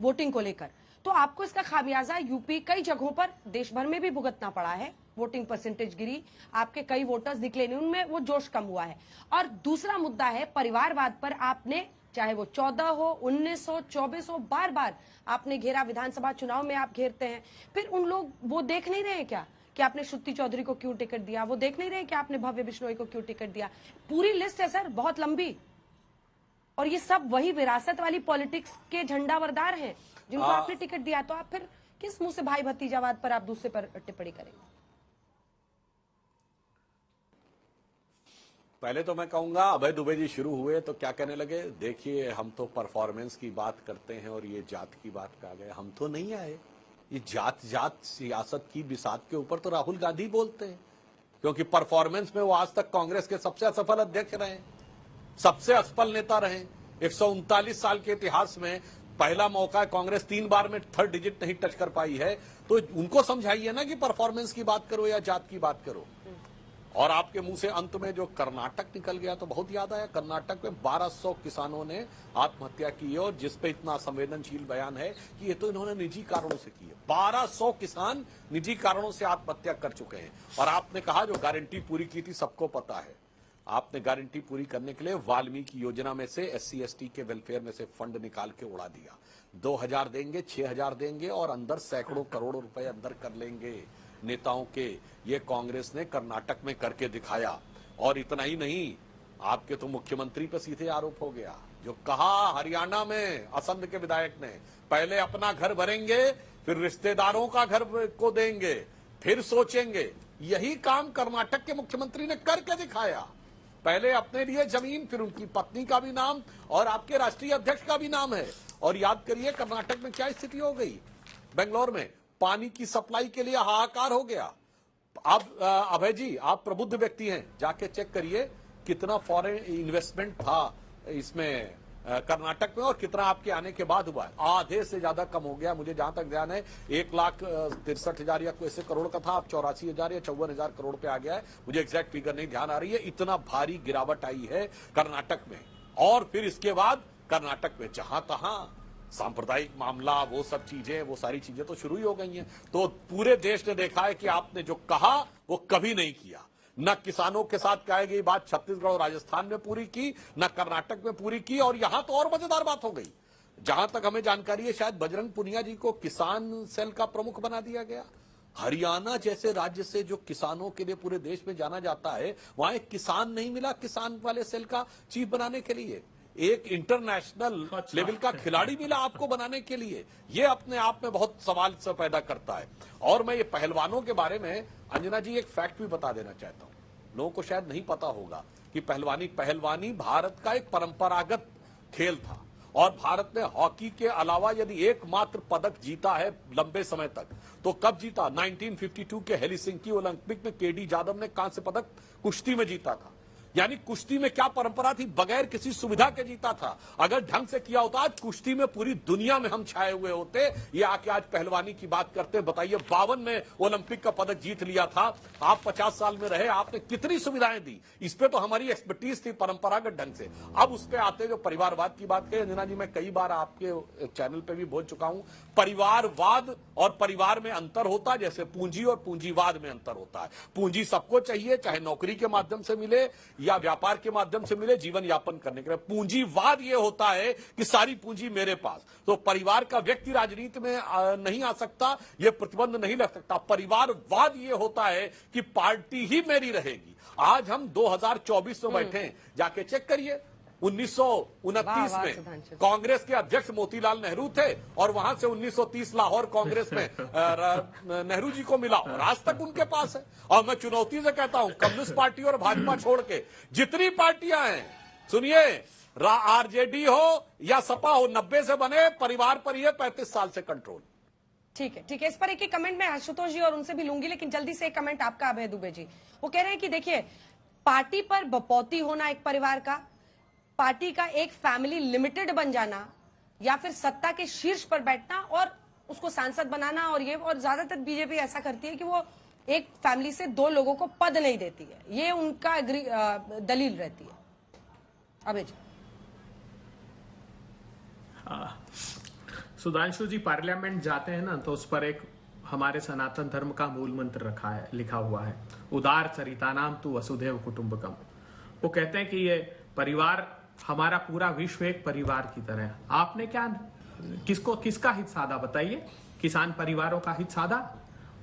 वोटिंग को लेकर। तो आपको इसका खामियाजा यूपी कई जगहों पर देश भर में भी भुगतना पड़ा है। वोटिंग परसेंटेज गिरी, आपके कई वोटर्स निकले नहीं, उनमें वो जोश कम हुआ है। और दूसरा मुद्दा है परिवारवाद पर आपने, चाहे वो 14 हो, 19 हो, 24 हो, बार बार आपने घेरा। विधानसभा चुनाव में आप घेरते हैं, फिर उन लोग वो देख नहीं रहे हैं क्या कि आपने श्रुति चौधरी को क्यों टिकट दिया? वो देख नहीं रहे कि आपने भव्य बिश्नोई को क्यों टिकट दिया? पूरी लिस्ट है सर, बहुत लंबी। और ये सब वही विरासत वाली पॉलिटिक्स के झंडावरदार हैं जिनको आपने टिकट दिया। तो आप फिर किस मुंह से भाई भतीजावाद पर आप दूसरे पर टिप्पणी करेंगे? पहले तो मैं कहूंगा अभय दुबे जी शुरू हुए तो क्या कहने लगे, देखिए हम तो परफॉर्मेंस की बात करते हैं और ये जात की बात कहा गया। हम तो नहीं आए, ये जात सियासत की बिसात के ऊपर तो राहुल गांधी बोलते हैं, क्योंकि परफॉर्मेंस में वो आज तक कांग्रेस के सबसे असफल अध्यक्ष रहे, सबसे असफल नेता रहे। 139 साल के इतिहास में पहला मौका है, कांग्रेस 3 बार में 3rd डिजिट नहीं टच कर पाई है। तो उनको समझाइए ना कि परफॉर्मेंस की बात करो या जात की बात करो। और आपके मुंह से अंत में जो कर्नाटक निकल गया तो बहुत याद आया। कर्नाटक में 1200 किसानों ने आत्महत्या की है, और जिसपे इतना संवेदनशील बयान है कि ये तो इन्होंने निजी कारणों से की है। 1200 किसान निजी कारणों से आत्महत्या कर चुके हैं। और आपने कहा जो गारंटी पूरी की थी, सबको पता है, आपने गारंटी पूरी करने के लिए वाल्मीकि योजना में से SC ST के वेलफेयर में से फंड निकाल के उड़ा दिया। 2000 देंगे, 6000 देंगे और अंदर सैकड़ों करोड़ रुपए अंदर कर लेंगे नेताओं के। ये कांग्रेस ने कर्नाटक में करके दिखाया। और इतना ही नहीं, आपके तो मुख्यमंत्री पर सीधे आरोप हो गया। जो कहा हरियाणा में असंध के विधायक ने, पहले अपना घर भरेंगे, फिर रिश्तेदारों का घर को देंगे, फिर सोचेंगे। यही काम कर्नाटक के मुख्यमंत्री ने करके दिखाया। पहले अपने लिए जमीन, फिर उनकी पत्नी का भी नाम और आपके राष्ट्रीय अध्यक्ष का भी नाम है। और याद करिए कर्नाटक में क्या स्थिति हो गई। बेंगलोर में पानी की सप्लाई के लिए हाहाकार हो गया। अब अभय जी, आप प्रबुद्ध व्यक्ति हैं, जाके चेक करिए कितना फॉरेन इन्वेस्टमेंट था इसमें कर्नाटक में और कितना आपके आने के बाद हुआ है। आधे से ज्यादा कम हो गया। मुझे जहां तक ध्यान है 1,63,000 या कोई ऐसे करोड़ का था, अब 84,000 या 54,000 करोड़ पे आ गया है। मुझे एग्जैक्ट फिगर नहीं ध्यान आ रही है। इतना भारी गिरावट आई है कर्नाटक में। और फिर इसके बाद कर्नाटक में जहां तहां सांप्रदायिक मामला, वो सब चीजें, वो सारी चीजें तो शुरू ही हो गई हैं। तो पूरे देश ने देखा है कि आपने जो कहा वो कभी नहीं किया। न किसानों के साथ कही गई बात छत्तीसगढ़ और राजस्थान में पूरी की, न कर्नाटक में पूरी की। और यहां तो और मजेदार बात हो गई, जहां तक हमें जानकारी है शायद बजरंग पुनिया जी को किसान सेल का प्रमुख बना दिया गया। हरियाणा जैसे राज्य से जो किसानों के लिए पूरे देश में जाना जाता है, वहां एक किसान नहीं मिला किसान वाले सेल का चीफ बनाने के लिए। एक इंटरनेशनल लेवल का खिलाड़ी मिला आपको बनाने के लिए। ये अपने आप में बहुत सवाल से पैदा करता है। और मैं ये पहलवानों के बारे में अंजना जी एक फैक्ट भी बता देना चाहता हूं, लोगों को शायद नहीं पता होगा कि पहलवानी भारत का एक परंपरागत खेल था। और भारत ने हॉकी के अलावा यदि एकमात्र पदक जीता है लंबे समय तक, तो कब जीता? 1952 के हेलसिंकी ओलंपिक में KD जाधव ने कांस्य पदक कुश्ती में जीता था। यानी कुश्ती में क्या परंपरा थी, बगैर किसी सुविधा के जीता था। अगर ढंग से किया होता आज कुश्ती में पूरी दुनिया में हम छाए हुए होते। ये आके आज पहलवानी की बात करते, बताइए 52 में ओलंपिक का पदक जीत लिया था, आप 50 साल में रहे, आपने कितनी सुविधाएं दी। इस पे तो हमारी एक्सपर्टीज थी परंपरागत ढंग से। अब उस पे आते जो परिवारवाद की बात कही अंजना जी, मैं कई बार आपके चैनल पे भी बोल चुका हूं, परिवारवाद और परिवार में अंतर होता है जैसे पूंजी और पूंजीवाद में अंतर होता है। पूंजी सबको चाहिए, चाहे नौकरी के माध्यम से मिले या व्यापार के माध्यम से मिले, जीवन यापन करने के लिए। पूंजीवाद यह होता है कि सारी पूंजी मेरे पास। तो परिवार का व्यक्ति राजनीति में नहीं आ सकता, यह प्रतिबंध नहीं लग सकता। परिवारवाद यह होता है कि पार्टी ही मेरी रहेगी। आज हम 2024 में बैठे हैं, जाके चेक करिए 1929 में कांग्रेस के अध्यक्ष मोतीलाल नेहरू थे और वहां से 1930 लाहौर कांग्रेस में नेहरू जी को मिला और आज तक उनके पास है। और मैं चुनौती से कहता हूं, कम्युनिस्ट पार्टी और भाजपा छोड़ के जितनी पार्टियां हैं, सुनिए, आरजेडी हो या सपा हो, 90 से बने परिवार पर ही 35 साल से कंट्रोल। ठीक है, ठीक है। इस पर एक कमेंट मैं आशुतोष जी और उनसे भी लूंगी, लेकिन जल्दी से एक कमेंट आपका अभय दुबे जी। वो कह रहे हैं कि देखिए, पार्टी पर बपौती होना एक परिवार का, पार्टी का एक फैमिली लिमिटेड बन जाना, या फिर सत्ता के शीर्ष पर बैठना और उसको सांसद बनाना, और ज्यादातर बीजेपी ऐसा करती है कि वो एक फैमिली से 2 लोगों को पद नहीं देती है, ये उनका दलील रहती है। अभय जी। सुधांशु जी पार्लियामेंट जाते हैं ना, तो उस पर एक हमारे सनातन धर्म का मूल मंत्र लिखा हुआ है, उदार चरितानाम तु वसुधैव कुटुंबकम। वो कहते हैं कि ये परिवार, हमारा पूरा विश्व एक परिवार की तरह है। आपने किसका हित साधा बताइए? किसान परिवारों का हित साधा?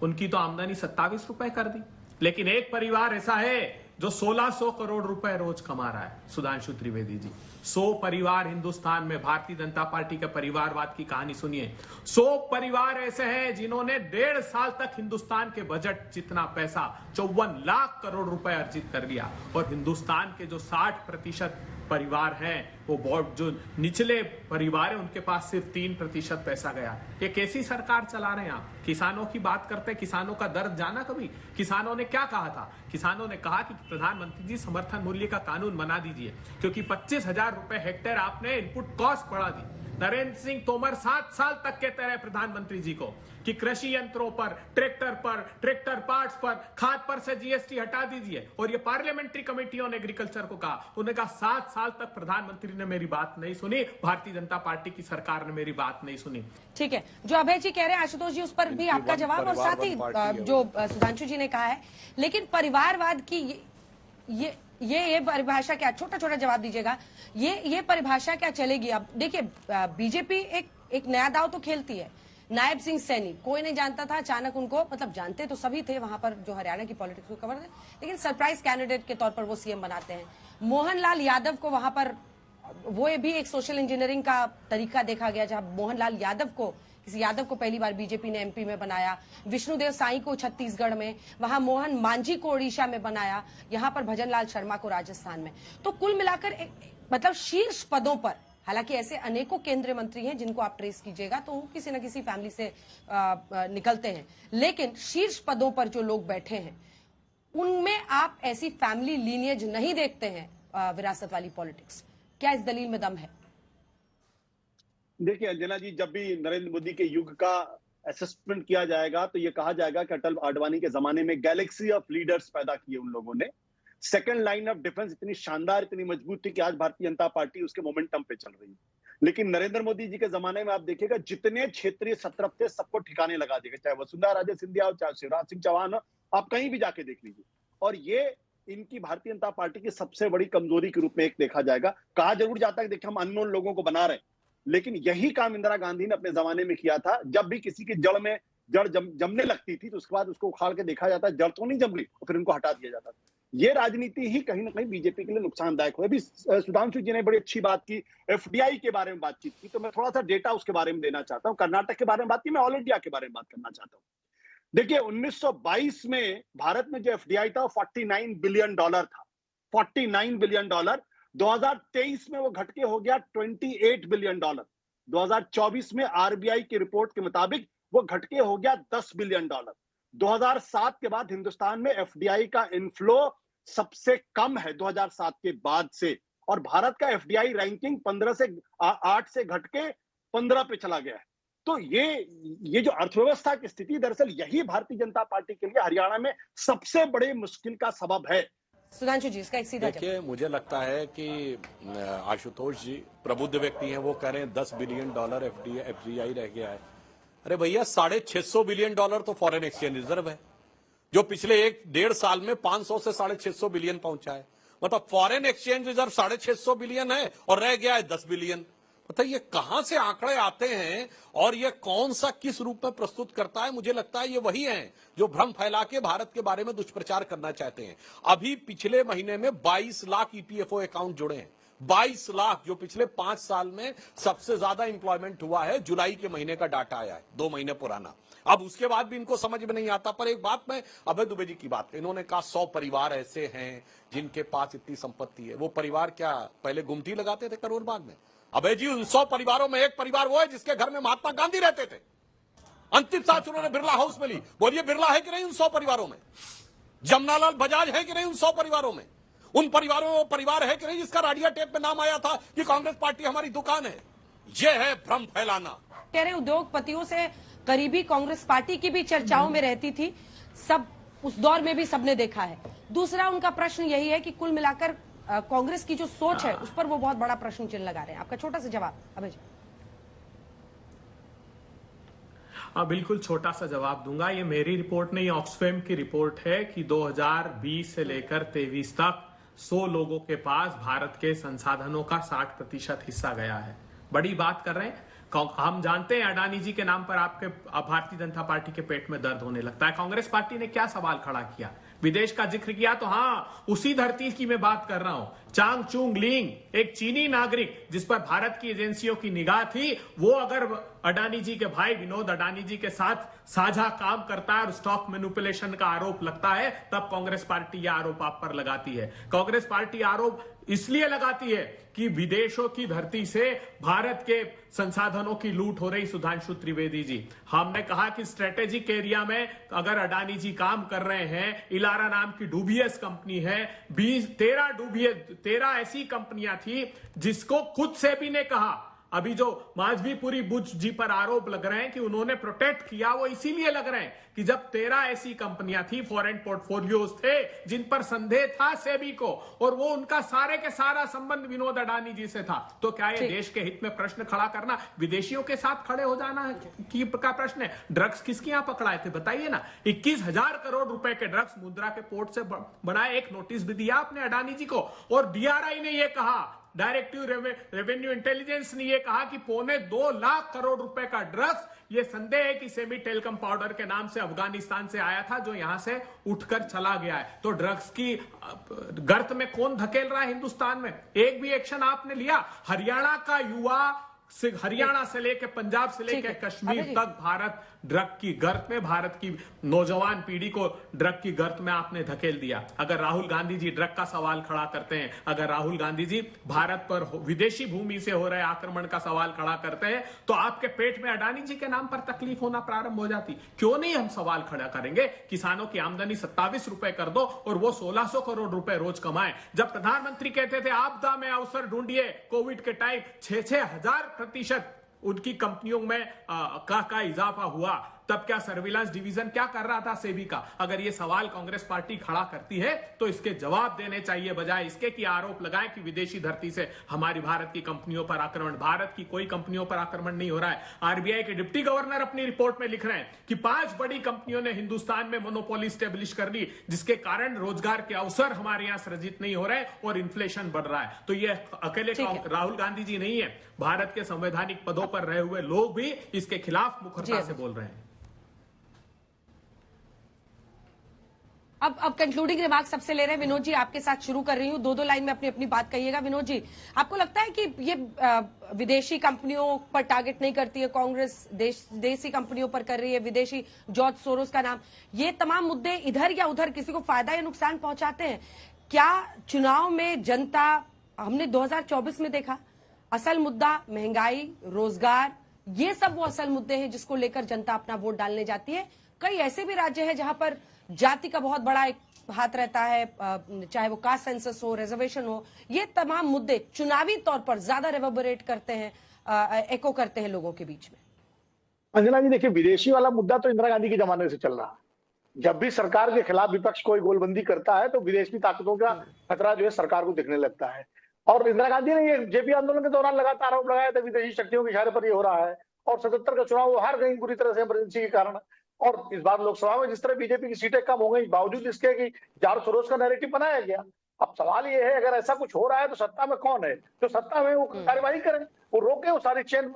उनकी तो आमदनी 27 रुपए कर दी। लेकिन एक परिवार ऐसा है जो 1600 करोड़ रुपए रोज कमा रहा है, सुधांशु त्रिवेदी जी। 100 परिवार हिंदुस्तान में, भारतीय जनता पार्टी के परिवारवाद की कहानी सुनिए। 100 परिवार ऐसे हैं जिन्होंने 1.5 साल तक हिंदुस्तान के बजट जितना पैसा 54 लाख करोड़ रुपए अर्जित कर लिया। और हिंदुस्तान के जो 60% परिवार हैं, वो बहुत जो निचले परिवार है, उनके पास सिर्फ 3% पैसा गया। ये कैसी सरकार चला रहे हैं आप? किसानों की बात करते हैं, किसानों का दर्द जाना कभी? किसानों ने क्या कहा था? किसानों ने कहा कि प्रधानमंत्री जी समर्थन मूल्य का कानून बना दीजिए, क्योंकि 25,000 रुपए हेक्टेयर आपने इनपुट कॉस्ट बढ़ा दी। नरेंद्र सिंह तोमर 7 साल तक कहते रहे प्रधानमंत्री जी को कि कृषि यंत्रों पर, ट्रैक्टर पार्ट्स पर, खाद पर से जीएसटी हटा दीजिए। और ये पार्लियामेंट्री कमेटियों ने एग्रीकल्चर को कहा, उन्होंने कहा 7 साल तक प्रधानमंत्री ने मेरी बात नहीं सुनी, भारतीय जनता पार्टी की सरकार ने मेरी बात नहीं सुनी। ठीक है, जो अभय जी कह रहे हैं आशुतोष जी, उस पर भी आपका जवाब, और साथ ही जो सुधांशु जी ने कहा है। लेकिन परिवारवाद की ये परिभाषा क्या, छोटा छोटा जवाब दीजिएगा, ये परिभाषा क्या चलेगी? अब देखिए, बीजेपी एक नया दाव तो खेलती है। नायब सिंह सैनी कोई नहीं जानता था, अचानक उनको, मतलब जानते तो सभी थे वहां पर जो हरियाणा की पॉलिटिक्स को कवर थे, लेकिन सरप्राइज कैंडिडेट के तौर पर वो सीएम बनाते हैं। मोहनलाल यादव को वहां पर, वो भी एक सोशल इंजीनियरिंग का तरीका देखा गया, जहां मोहनलाल यादव को, किसी यादव को पहली बार बीजेपी ने एमपी में बनाया, विष्णुदेव साई को छत्तीसगढ़ में, वहां मोहन मांझी को ओडिशा में बनाया, यहां पर भजनलाल शर्मा को राजस्थान में। तो कुल मिलाकर मतलब शीर्ष पदों पर, हालांकि ऐसे अनेकों केंद्रीय मंत्री हैं जिनको आप ट्रेस कीजिएगा तो वो किसी न किसी फैमिली से निकलते हैं, लेकिन शीर्ष पदों पर जो लोग बैठे हैं उनमें आप ऐसी फैमिली लीनियज नहीं देखते हैं, विरासत वाली पॉलिटिक्स। क्या इस दलील में दम है? देखिए अंजना जी, जब भी नरेंद्र मोदी के युग का असेसमेंट किया जाएगा तो ये कहा जाएगा कि अटल आडवाणी के जमाने में गैलेक्सी ऑफ लीडर्स पैदा किए उन लोगों ने। सेकंड लाइन ऑफ डिफेंस इतनी शानदार, इतनी मजबूत थी कि आज भारतीय जनता पार्टी उसके मोमेंटम पे चल रही है। लेकिन नरेंद्र मोदी जी के जमाने में आप देखिएगा, जितने क्षेत्रीय सत्रप थे सबको ठिकाने लगा देगा, चाहे वसुंधरा राजे सिंधिया हो, चाहे शिवराज सिंह चौहान हो, आप कहीं भी जाके देख लीजिए। और ये इनकी भारतीय जनता पार्टी की सबसे बड़ी कमजोरी के रूप में एक देखा जाएगा। कहा जरूर जाता है कि देखिए हम अननोन लोगों को बना रहे हैं, लेकिन यही काम इंदिरा गांधी ने अपने जमाने में किया था। जब भी किसी की जड़ जमने लगती थी तो उसके बाद उसको उखाड़ के देखा जाता है, जड़ तो नहीं जम रही, और फिर उनको हटा दिया जाता था। ये राजनीति ही कहीं ना कहीं बीजेपी के लिए नुकसानदायक हुई। अभी सुधांशु जी ने बड़ी अच्छी बात की, एफडीआई के बारे में बातचीत की, तो मैं थोड़ा सा डेटा उसके बारे में देना चाहता हूं। कर्नाटक के बारे में बात की, मैं ऑल इंडिया के बारे में बात करना चाहता हूं। देखिए 1922 में भारत में जो एफडीआई था 49 बिलियन डॉलर था, 49 बिलियन डॉलर। 2023 में वो घट के हो गया 28 बिलियन डॉलर। 2024 में आरबीआई की रिपोर्ट के मुताबिक वो घट के हो गया 10 बिलियन डॉलर। 2007 के बाद हिंदुस्तान में एफडीआई का इनफ्लो सबसे कम है 2007 के बाद से, और भारत का एफडीआई रैंकिंग 15 से 8 से घट के 15 पे चला गया है। तो ये जो अर्थव्यवस्था की स्थिति, दरअसल यही भारतीय जनता पार्टी के लिए हरियाणा में सबसे बड़ी मुश्किल का सबब है। सुधांशु जी, इसका एक सीधा जवाब। देखिए, मुझे लगता है कि आशुतोष जी प्रबुद्ध व्यक्ति हैं, वो कह रहे हैं $10 बिलियन एफडीआई रह गया है। अरे भैया, $650 बिलियन तो फॉरेन एक्सचेंज रिजर्व है, जो पिछले 1-1.5 साल में 500 से 650 बिलियन पहुंचा है। मतलब फॉरेन एक्सचेंज रिजर्व 650 बिलियन है और रह गया है 10 बिलियन। मतलब ये कहां से आंकड़े आते हैं और ये कौन सा किस रूप में प्रस्तुत करता है? मुझे लगता है ये वही हैं जो भ्रम फैला के भारत के बारे में दुष्प्रचार करना चाहते हैं। अभी पिछले महीने में 22 लाख ईपीएफओ अकाउंट जुड़े हैं, 22 लाख, जो पिछले 5 साल में सबसे ज्यादा इंप्लॉयमेंट हुआ है। जुलाई के महीने का डाटा आया है, 2 महीने पुराना। अब उसके बाद भी इनको समझ में नहीं आता। पर एक बात मैं अभय दुबे जी की बात, इन्होंने कहा 100 परिवार ऐसे हैं जिनके पास इतनी संपत्ति है। वो परिवार क्या पहले गुमटी लगाते थे करोड़ बाग में? अभय जी, उन 100 परिवारों में एक परिवार वो है जिसके घर में महात्मा गांधी रहते थे। अंतिम सांस उन्होंने बिरला हाउस में ली। बोलिए, बिरला है कि नहीं उन 100 परिवारों में? जमनालाल बजाज है कि नहीं उन 100 परिवारों में? उन परिवारों में परिवार है कि नहीं जिसका राडिया टेप में नाम आया था कि कांग्रेस पार्टी हमारी दुकान है? यह है भ्रम फैलाना। कह रहे उद्योगपतियों से करीबी कांग्रेस पार्टी की भी चर्चाओं में रहती थी, सब उस दौर में भी सबने देखा है। दूसरा उनका प्रश्न यही है कि कुल मिलाकर कांग्रेस की जो सोच है उस पर वो बहुत बड़ा प्रश्न चिन्ह लगा रहे हैं। आपका छोटा सा जवाब अभय जी। बिल्कुल छोटा सा जवाब दूंगा। ये मेरी रिपोर्ट नहीं, ऑक्सफैम की रिपोर्ट है कि 2020 से लेकर 23 तक 100 लोगों के पास भारत के संसाधनों का 60% हिस्सा गया है। बड़ी बात कर रहे हैं। हम जानते हैं अडानी जी के नाम पर आपके भारतीय जनता पार्टी के पेट में दर्द होने लगता है। कांग्रेस पार्टी ने क्या सवाल खड़ा किया? विदेश का जिक्र किया, तो हाँ, उसी धरती की मैं बात कर रहा हूं। चांग चुंग लिंग, एक चीनी नागरिक जिस पर भारत की एजेंसियों की निगाह थी, वो अगर अडानी जी के भाई विनोद अडानी जी के साथ साझा काम करता है और स्टॉक मैनिपुलेशन का आरोप लगता है, तब कांग्रेस पार्टी यह आरोप आप पर लगाती है। कांग्रेस पार्टी आरोप इसलिए लगाती है कि विदेशों की धरती से भारत के संसाधनों की लूट हो रही। सुधांशु त्रिवेदी जी, हमने कहा कि स्ट्रेटेजिक एरिया में अगर अडानी जी काम कर रहे हैं, इलारा नाम की डूबीएस कंपनी है, 13 ऐसी कंपनियां थी जिसको खुद सेबी ने कहा। अभी जो माजवीपुरी बुच जी पर आरोप लग रहे हैं कि उन्होंने प्रोटेक्ट किया, वो इसीलिए लग रहे हैं कि जब 13 ऐसी कंपनियां थी, फॉरेन पोर्टफोलियोज थे जिन पर संदेह था सेबी को, और वो उनका सारे के सारा संबंध विनोद अडानी जी से था। तो क्या ये देश के हित में प्रश्न खड़ा करना विदेशियों के साथ खड़े हो जाना की का प्रश्न है? ड्रग्स किसके यहां पकड़ाए थे बताइए ना? 21,000 करोड़ रुपए के ड्रग्स मुंद्रा के पोर्ट से बनाए। एक नोटिस भी दिया आपने अडानी जी को, और डीआरआई ने यह कहा, डायरेक्टिव रेवेन्यू इंटेलिजेंस ने यह कहा कि 2.25 लाख करोड़ रुपए का ड्रग्स, ये संदेह है कि सेमी टेलकम पाउडर के नाम से अफगानिस्तान से आया था, जो यहां से उठकर चला गया है। तो ड्रग्स की गर्त में कौन धकेल रहा है हिंदुस्तान में? एक भी एक्शन आपने लिया? हरियाणा का युवा, हरियाणा से लेकर पंजाब से लेकर कश्मीर तक भारत ड्रग की गर्त में, भारत की नौजवान पीढ़ी को ड्रग की गर्त में आपने धकेल दिया। अगर राहुल गांधी जी ड्रग का सवाल खड़ा करते हैं, अगर राहुल गांधी जी भारत पर विदेशी भूमि से हो रहे आक्रमण का सवाल खड़ा करते हैं, तो आपके पेट में अडानी जी के नाम पर तकलीफ होना प्रारंभ हो जाती। क्यों नहीं हम सवाल खड़ा करेंगे? किसानों की आमदनी 27 रुपए कर दो और वो 1600 करोड़ रुपए रोज कमाएं। जब प्रधानमंत्री कहते थे आपदा में अवसर ढूंढिए, कोविड के टाइम 6,000% उनकी कंपनियों में का इजाफा हुआ, तब क्या सर्विलांस डिवीजन क्या कर रहा था सेबी का? अगर ये सवाल कांग्रेस पार्टी खड़ा करती है तो इसके जवाब देने चाहिए, बजाय इसके कि आरोप लगाए कि विदेशी धरती से हमारी भारत की कंपनियों पर आक्रमण। भारत की कोई कंपनियों पर आक्रमण नहीं हो रहा है। आरबीआई के डिप्टी गवर्नर अपनी रिपोर्ट में लिख रहे हैं कि 5 बड़ी कंपनियों ने हिंदुस्तान में मोनोपोली स्टेब्लिश कर ली, जिसके कारण रोजगार के अवसर हमारे यहां सृजित नहीं हो रहे और इन्फ्लेशन बढ़ रहा है। तो ये अकेले राहुल गांधी जी नहीं है, भारत के संवैधानिक पदों पर रहे हुए लोग भी इसके खिलाफ मुखरता से बोल रहे हैं। अब कंक्लूडिंग रिमार्क सबसे ले रहे हैं। विनोद जी, आपके साथ शुरू कर रही हूं, 2-2 लाइन में अपनी अपनी बात कहिएगा। विनोद जी, आपको लगता है कि ये विदेशी कंपनियों पर टारगेट नहीं करती है कांग्रेस, देसी कंपनियों पर कर रही है, विदेशी जॉर्ज सोरोस का नाम, ये तमाम मुद्दे इधर या उधर किसी को फायदा या नुकसान पहुंचाते हैं? क्या चुनाव में जनता, हमने 2024 में देखा, असल मुद्दा महंगाई, रोजगार, ये सब वो असल मुद्दे हैं जिसको लेकर जनता अपना वोट डालने जाती है। कई ऐसे भी राज्य हैं जहां पर जाति का बहुत बड़ा एक हाथ रहता है, चाहे वो कास्ट सेंसस हो, रिजर्वेशन हो, ये तमाम मुद्दे चुनावी तौर पर ज्यादा रिवर्बरेट करते हैं, एको करते हैं लोगों के बीच में। अंजना जी देखिए, विदेशी वाला मुद्दा तो इंदिरा गांधी के जमाने से चल रहा है। जब भी सरकार के खिलाफ विपक्ष कोई गोलबंदी करता है तो विदेशी ताकतों का खतरा जो है सरकार को दिखने लगता है। और इंदिरा गांधी ने ये जेपी आंदोलन के दौरान लगातार आरोप लगाया था विदेशी शक्तियों के इशारे पर ये हो रहा है, और 77 का चुनाव वो हार गई बुरी तरह से इमरजेंसी के कारण। और इस बार लोकसभा में जिस तरह बीजेपी की सीटें कम हो गई, बावजूद इसके कि जारो सरोज का नैरेटिव बनाया गया। अब सवाल ये है, अगर ऐसा कुछ हो रहा है तो सत्ता में कौन है जो सत्ता में वो कार्यवाही करे, वो रोके, वो सारी चेन,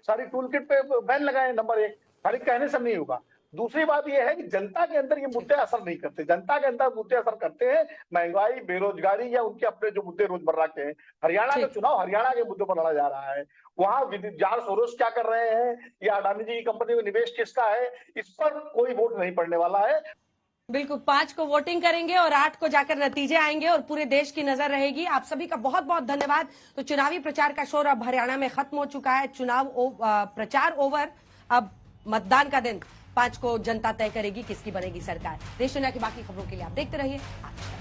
सारी टूल किट पे बैन लगाए। नंबर एक, खाली कहने से नहीं होगा। दूसरी बात यह है कि जनता के अंदर ये मुद्दे असर नहीं करते। जनता के अंदर मुद्दे असर करते हैं महंगाई, बेरोजगारी या उनके अपने जो मुद्दे रोजमर्रा के हैं। हरियाणा का चुनाव हरियाणा के मुद्दों पर लड़ा जा रहा है। वहां जार्ज सोरोस क्या कर रहे हैं या अडानी जी की कंपनी में निवेश किसका है, इस पर कोई वोट नहीं पड़ने वाला है। बिल्कुल, 5 को वोटिंग करेंगे और 8 को जाकर नतीजे आएंगे और पूरे देश की नजर रहेगी। आप सभी का बहुत बहुत धन्यवाद। तो चुनावी प्रचार का शोर अब हरियाणा में खत्म हो चुका है। चुनाव प्रचार ओवर, अब मतदान का दिन। 5 को जनता तय करेगी किसकी बनेगी सरकार। देश दुनिया की बाकी खबरों के लिए आप देखते रहिए आज तक।